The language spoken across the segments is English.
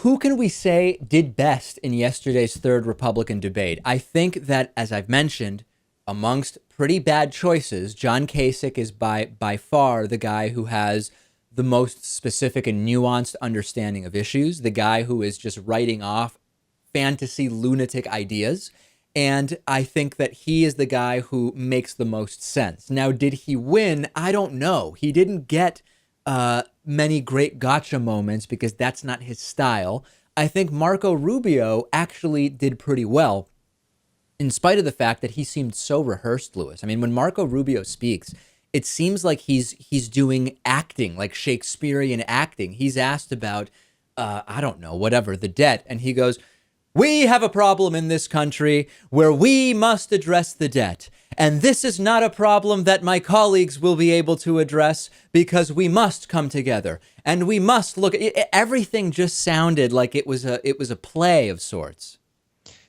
who can we say did best in yesterday's third Republican debate? I think that, as I've mentioned, amongst pretty bad choices, John Kasich is by far the guy who has the most specific and nuanced understanding of issues, the guy who is just writing off fantasy lunatic ideas. And I think that he is the guy who makes the most sense. Now, did he win? I don't know. He didn't get many great gotcha moments because that's not his style. I think Marco Rubio actually did pretty well, in spite of the fact that he seemed so rehearsed, Lewis. I mean, when Marco Rubio speaks, it seems like he's doing acting, like Shakespearean acting. He's asked about, I don't know, whatever, the debt. And he goes, we have a problem in this country where we must address the debt. And this is not a problem that my colleagues will be able to address because we must come together and we must look. Everything just sounded like it was a play of sorts.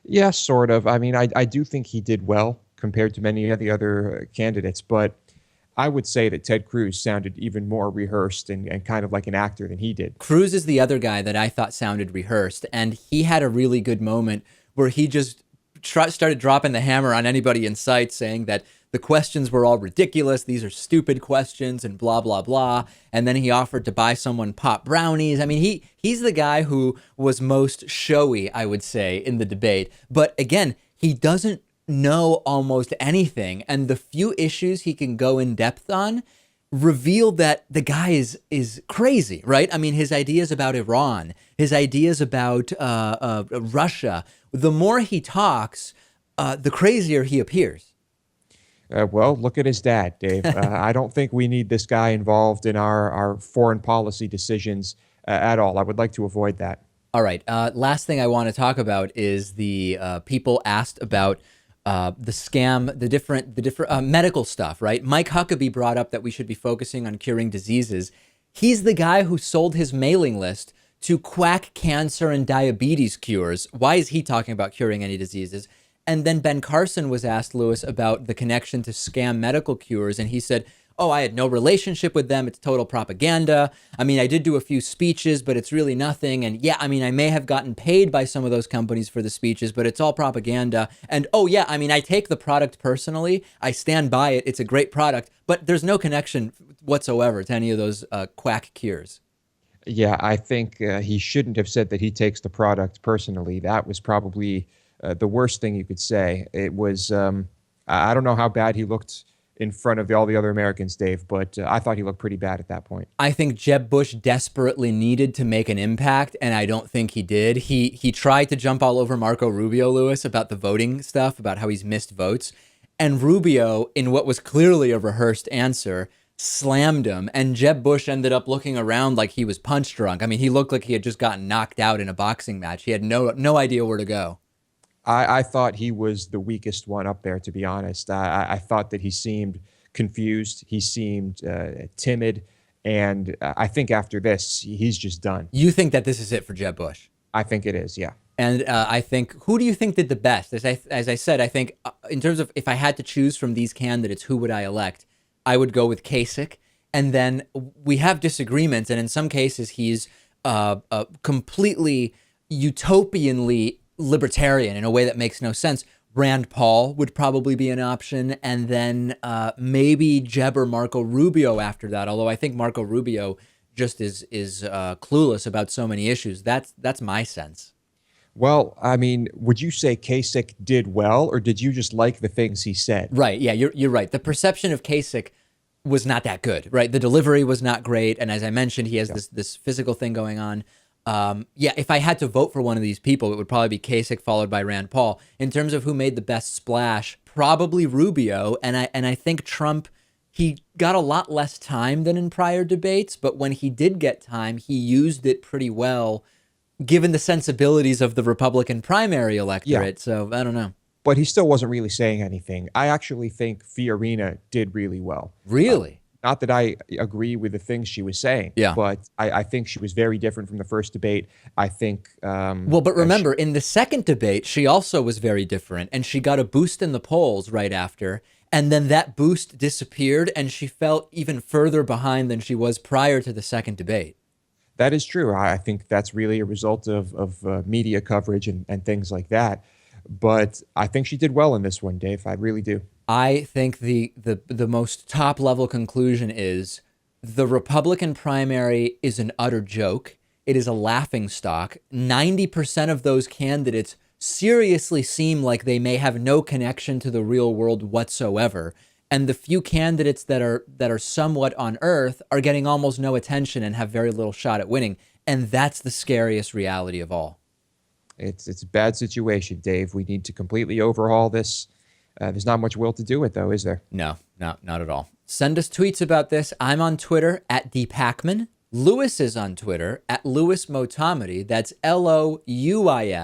Yeah, sort of. I mean, I do think he did well compared to many of the other candidates, but I would say that Ted Cruz sounded even more rehearsed and kind of like an actor than he did. Cruz is the other guy that I thought sounded rehearsed, and he had a really good moment where he just started dropping the hammer on anybody in sight, saying that the questions were all ridiculous. These are stupid questions and blah, blah, blah. And then he offered to buy someone pop brownies. I mean, he's the guy who was most showy, I would say, in the debate. But again, he doesn't know almost anything, and the few issues he can go in depth on reveal that the guy is crazy, right? I mean, his ideas about Iran, his ideas about Russia, the more he talks, the crazier he appears. Well, look at his dad, Dave. I don't think we need this guy involved in our foreign policy decisions at all. I would like to avoid that. All right. Last thing I want to talk about is the people asked about the scam, the different medical stuff, right? Mike Huckabee brought up that we should be focusing on curing diseases. He's the guy who sold his mailing list to quack cancer and diabetes cures. Why is he talking about curing any diseases? And then Ben Carson was asked, Lewis, about the connection to scam medical cures. And he said, oh, I had no relationship with them. It's total propaganda. I mean, I did do a few speeches, but it's really nothing. And yeah, I mean, I may have gotten paid by some of those companies for the speeches, but it's all propaganda. And oh yeah, I mean, I take the product personally. I stand by it. It's a great product, but there's no connection whatsoever to any of those quack cures. Yeah, I think he shouldn't have said that he takes the product personally. That was probably the worst thing you could say. It was, I don't know how bad he looked in front of all the other Americans, Dave, but I thought he looked pretty bad at that point. I think Jeb Bush desperately needed to make an impact, and I don't think he did. He tried to jump all over Marco Rubio, Lewis, about the voting stuff, about how he's missed votes. And Rubio, in what was clearly a rehearsed answer, slammed him, and Jeb Bush ended up looking around like he was punch drunk. I mean, he looked like he had just gotten knocked out in a boxing match. He had no idea where to go. I thought he was the weakest one up there, to be honest. I thought that he seemed confused. He seemed timid. And I think after this, he's just done. You think that this is it for Jeb Bush? I think it is, yeah. And I think, who do you think did the best? As I said, I think in terms of if I had to choose from these candidates, who would I elect? I would go with Kasich. And then we have disagreements. And in some cases, he's completely utopianly libertarian in a way that makes no sense. Rand Paul would probably be an option, and then maybe Jeb or Marco Rubio after that. Although I think Marco Rubio just is clueless about so many issues. That's my sense. Well, I mean, would you say Kasich did well, or did you just like the things he said? Right. Yeah, you're right. The perception of Kasich was not that good. Right. The delivery was not great, and as I mentioned, he has this physical thing going on. Yeah, if I had to vote for one of these people, it would probably be Kasich followed by Rand Paul. In terms of who made the best splash, probably Rubio. And I think Trump, he got a lot less time than in prior debates, but when he did get time, he used it pretty well, given the sensibilities of the Republican primary electorate. Yeah. So I don't know. But he still wasn't really saying anything. I actually think Fiorina did really well. Really? Not that I agree with the things she was saying, but I think she was very different from the first debate. I think... well, but remember, in the second debate, she also was very different, and she got a boost in the polls right after, and then that boost disappeared, and she felt even further behind than she was prior to the second debate. That is true. I think that's really a result of media coverage and things like that. But I think she did well in this one, Dave. I really do. I think the most top level conclusion is the Republican primary is an utter joke. It is a laughing stock. 90% of those candidates seriously seem like they may have no connection to the real world whatsoever. And the few candidates that are somewhat on earth are getting almost no attention and have very little shot at winning. And that's the scariest reality of all. It's a bad situation, Dave. We need to completely overhaul this. There's not much will to do it, though, is there? No, not at all. Send us tweets about this. I'm on Twitter at @DPakman. Lewis is on Twitter at Lewis Motamedi. That's LOUISMOTAMEDI.